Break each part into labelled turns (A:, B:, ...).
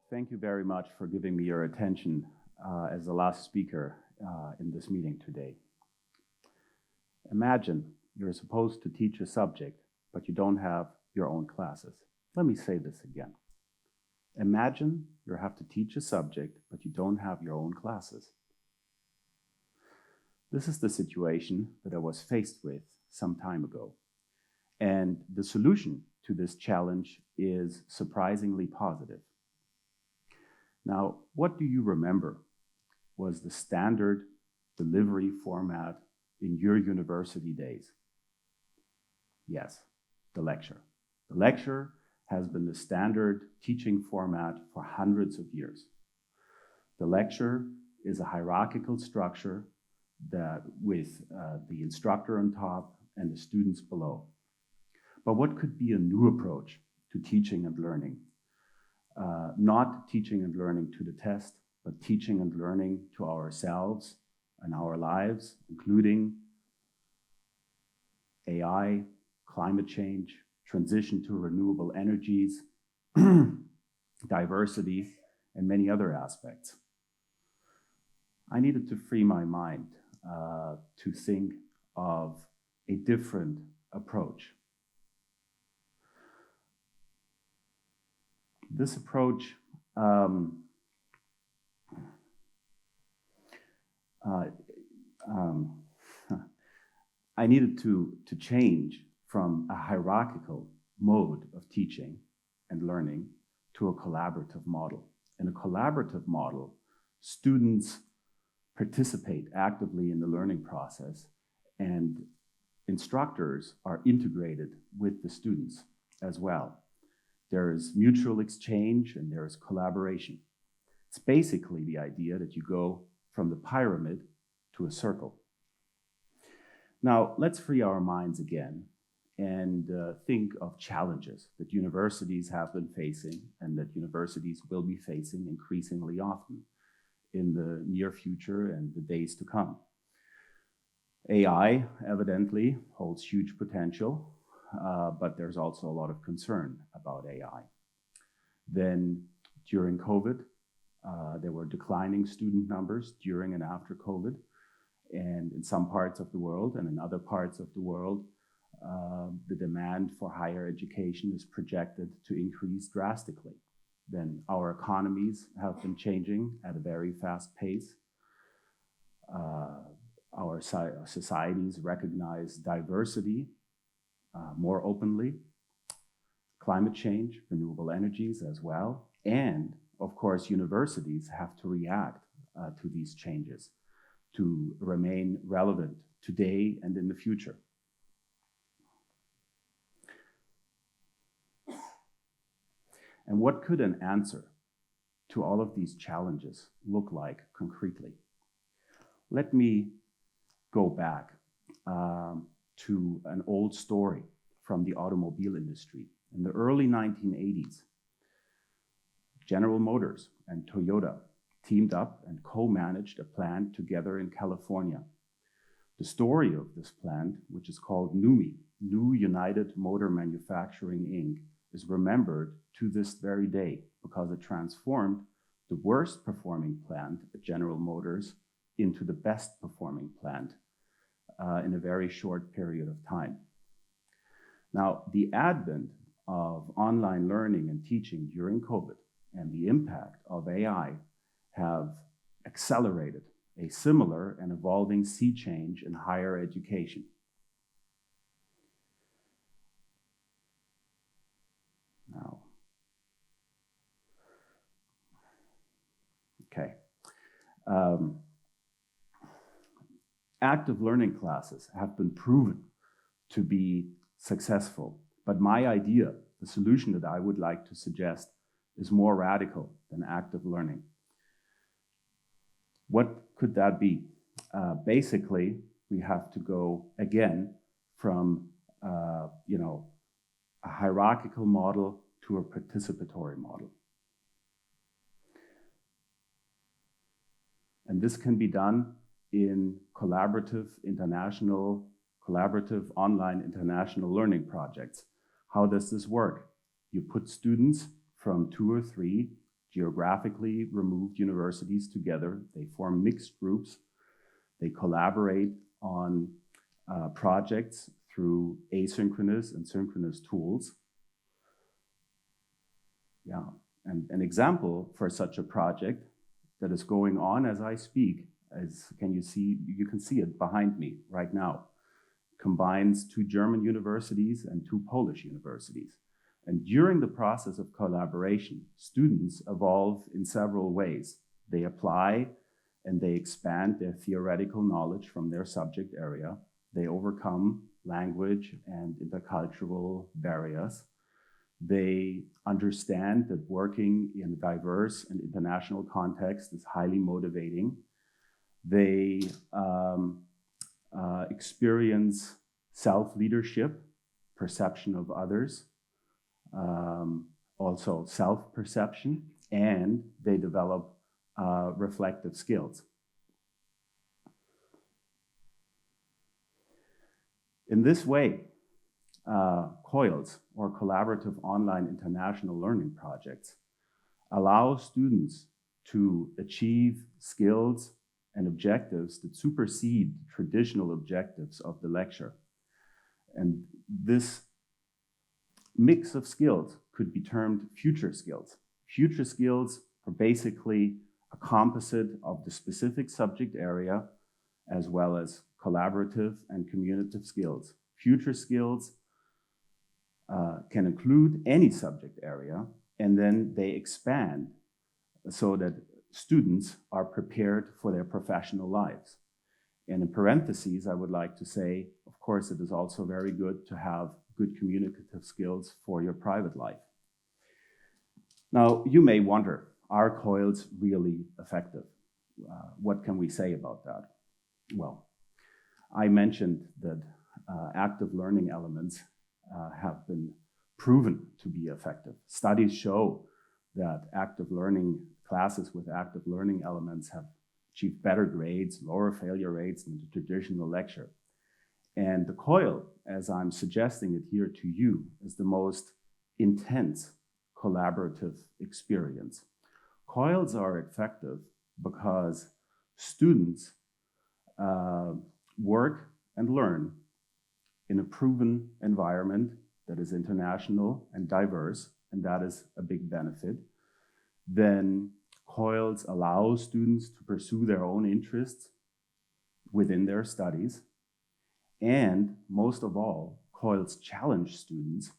A: Thank you very much for giving me your attention as the last speaker in this meeting today. Imagine you're supposed to teach a subject, but you don't have your own classes. Let me say this again. Imagine you have to teach a subject, but you don't have your own classes. This is the situation that I was faced with some time ago. And the solution to this challenge is surprisingly positive. Now, what do you remember was the standard delivery format in your university days? Yes, the lecture. The lecture has been the standard teaching format for hundreds of years. The lecture is a hierarchical structure that with the instructor on top and the students below. But what could be a new approach to teaching and learning? Not teaching and learning to the test, but teaching and learning to ourselves and our lives, including AI, climate change, transition to renewable energies, diversity, and many other aspects. I needed to free my mind to think of a different approach. This approach I needed to change from a hierarchical mode of teaching and learning to a collaborative model. In a collaborative model, students participate actively in the learning process, and instructors are integrated with the students as well. There is mutual exchange and there is collaboration. It's basically the idea that you go from the pyramid to a circle. Now, let's free our minds again and think of challenges that universities have been facing and that universities will be facing increasingly often in the near future and the days to come. AI evidently holds huge potential, but there's also a lot of concern about AI. Then during COVID, there were declining student numbers during and after COVID. And in some parts of the world and in other parts of the world, the demand for higher education is projected to increase drastically. Then our economies have been changing at a very fast pace. Our societies recognize diversity more openly, climate change, renewable energies as well. And of course, universities have to react to these changes to remain relevant today and in the future. And what could an answer to all of these challenges look like concretely? Let me go back to an old story from the automobile industry. In the early 1980s, General Motors and Toyota teamed up and co-managed a plant together in California. The story of this plant, which is called NUMMI, New United Motor Manufacturing Inc., is remembered to this very day because it transformed the worst performing plant at General Motors into the best performing plant in a very short period of time. Now, the advent of online learning and teaching during COVID and the impact of AI have accelerated a similar and evolving sea change in higher education. Now, okay. Active learning classes have been proven to be successful, but my idea, the solution that I would like to suggest, is more radical than active learning. What could that be? Basically, we have to go again from a hierarchical model to a participatory model. And this can be done in collaborative online international learning projects. How does this work? You put students from 2 or 3 geographically removed universities together. They form mixed groups. They collaborate on projects through asynchronous and synchronous tools. Yeah, and an example for such a project that is going on as I speak, you can see it behind me right now, combines 2 German universities and 2 Polish universities. And during the process of collaboration, students evolve in several ways. They apply and they expand their theoretical knowledge from their subject area. They overcome language and intercultural barriers. They understand that working in a diverse and international context is highly motivating. They experience self-leadership, perception of others, also self-perception, and they develop reflective skills. In this way, COILs, or Collaborative Online International Learning Projects, allow students to achieve skills and objectives that supersede traditional objectives of the lecture. And this mix of skills could be termed future skills. Future skills are basically a composite of the specific subject area as well as collaborative and communicative skills. Future skills can include any subject area, and then they expand so that students are prepared for their professional lives. And in parentheses, I would like to say, of course, it is also very good to have good communicative skills for your private life. Now, you may wonder, are COILs really effective? What can we say about that? Well, I mentioned that active learning elements have been proven to be effective. Studies show that classes with active learning elements have achieved better grades, lower failure rates than the traditional lecture. And the COIL, as I'm suggesting it here to you, is the most intense collaborative experience. COILs are effective because students work and learn in a proven environment that is international and diverse, and that is a big benefit. Then COILs allow students to pursue their own interests within their studies. And most of all, COILs challenge students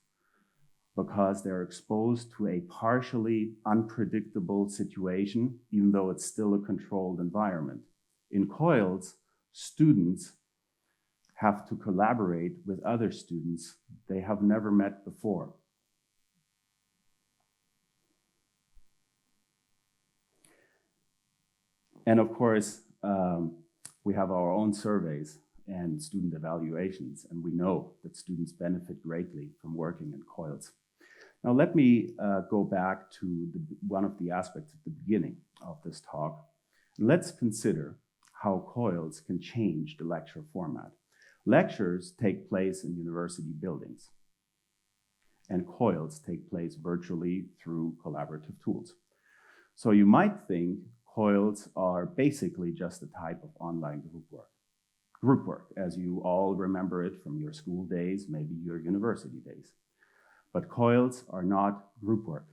A: because they're exposed to a partially unpredictable situation, even though it's still a controlled environment. In COILs, students have to collaborate with other students they have never met before. And of course, we have our own surveys and student evaluations, and we know that students benefit greatly from working in COILs. Now let me go back to one of the aspects at the beginning of this talk. Let's consider how COILs can change the lecture format. Lectures take place in university buildings, and COILs take place virtually through collaborative tools. So you might think COILs are basically just a type of online group work. Group work, as you all remember it from your school days, maybe your university days. But COILs are not group work.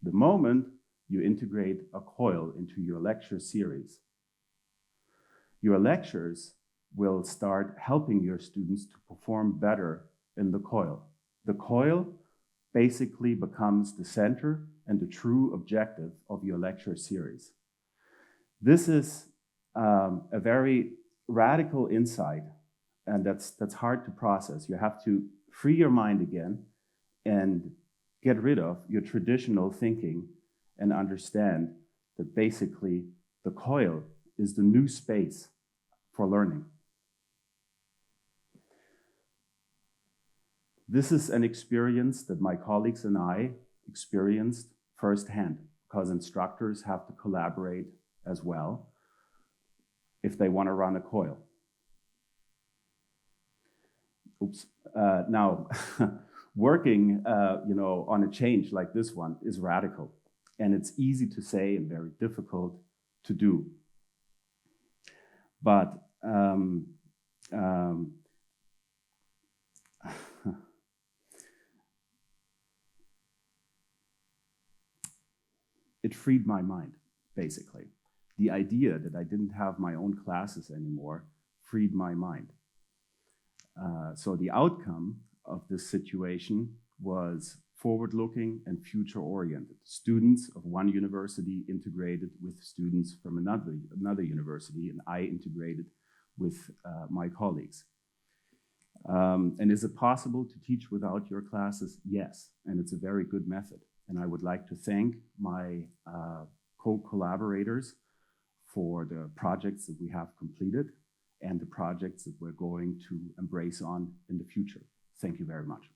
A: The moment you integrate a COIL into your lecture series, your lectures will start helping your students to perform better in the COIL. The COIL basically becomes the center and the true objective of your lecture series. This is a very radical insight, and that's hard to process. You have to free your mind again and get rid of your traditional thinking and understand that basically the COIL is the new space for learning. This is an experience that my colleagues and I experienced firsthand, because instructors have to collaborate as well if they want to run a COIL. Now, working on a change like this one is radical. And it's easy to say and very difficult to do. But it freed my mind, basically. The idea that I didn't have my own classes anymore freed my mind. So the outcome of this situation was forward-looking and future-oriented. Students of one university integrated with students from another university, and I integrated with my colleagues. And is it possible to teach without your classes? Yes, and it's a very good method. And I would like to thank my co-collaborators for the projects that we have completed and the projects that we're going to embrace on in the future. Thank you very much.